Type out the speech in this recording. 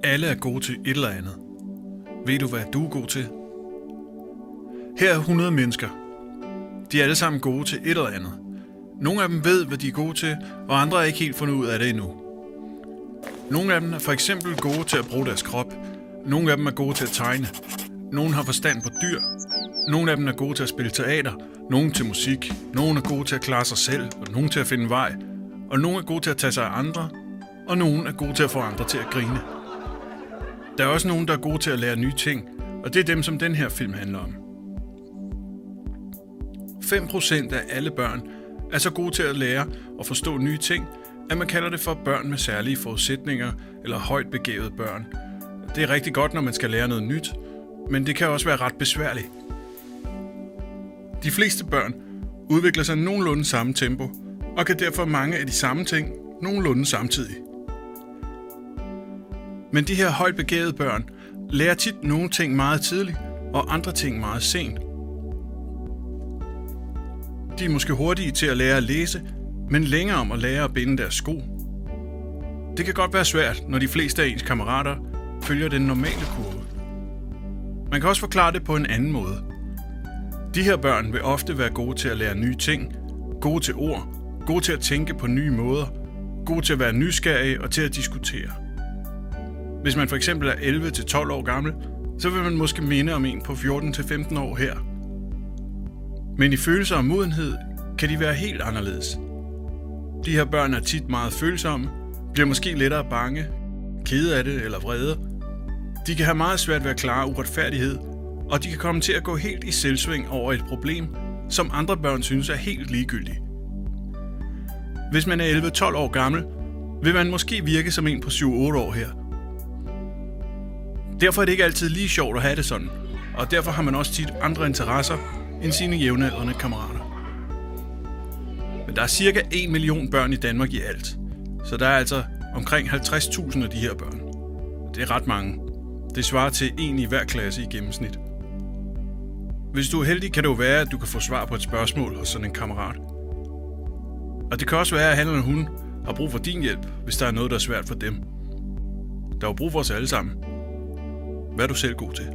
Alle er gode til et eller andet. Ved du, hvad du er god til? Her er 100 mennesker. De er alle sammen gode til et eller andet. Nogle af dem ved, hvad de er gode til, og andre er ikke helt fundet ud af det endnu. Nogle af dem er for eksempel gode til at bruge deres krop. Nogle af dem er gode til at tegne. Nogle har forstand på dyr. Nogle af dem er gode til at spille teater. Nogle til musik. Nogle er gode til at klare sig selv, og nogle til at finde vej. Og nogle er gode til at tage sig af andre. Og nogle er gode til at få andre til at grine. Der er også nogen, der er gode til at lære nye ting, og det er dem, som den her film handler om. 5% af alle børn er så gode til at lære og forstå nye ting, at man kalder det for børn med særlige forudsætninger eller højt begavede børn. Det er rigtig godt, når man skal lære noget nyt, men det kan også være ret besværligt. De fleste børn udvikler sig nogenlunde samme tempo, og kan derfor mange af de samme ting nogenlunde samtidig. Men de her højt begavede børn lærer tit nogle ting meget tidligt, og andre ting meget sent. De er måske hurtige til at lære at læse, men længere om at lære at binde deres sko. Det kan godt være svært, når de fleste af ens kammerater følger den normale kurve. Man kan også forklare det på en anden måde. De her børn vil ofte være gode til at lære nye ting, gode til ord, gode til at tænke på nye måder, gode til at være nysgerrige og til at diskutere. Hvis man for eksempel er 11-12 år gammel, så vil man måske minde om en på 14-15 år her. Men i følelser og modenhed kan de være helt anderledes. De her børn er tit meget følsomme, bliver måske lettere bange, kede af det eller vrede. De kan have meget svært ved at klare uretfærdighed, og de kan komme til at gå helt i selvsving over et problem, som andre børn synes er helt ligegyldigt. Hvis man er 11-12 år gammel, vil man måske virke som en på 7-8 år her. Derfor er det ikke altid lige sjovt at have det sådan, og derfor har man også tit andre interesser end sine jævnaldrende kammerater. Men der er cirka 1 million børn i Danmark i alt, så der er altså omkring 50.000 af de her børn. Det er ret mange. Det svarer til en i hver klasse i gennemsnit. Hvis du er heldig, kan det jo være, at du kan få svar på et spørgsmål hos sådan en kammerat. Og det kan også være, at han eller hun har brug for din hjælp, hvis der er noget, der er svært for dem. Der er jo brug for os alle sammen. Hvad er du selv god til?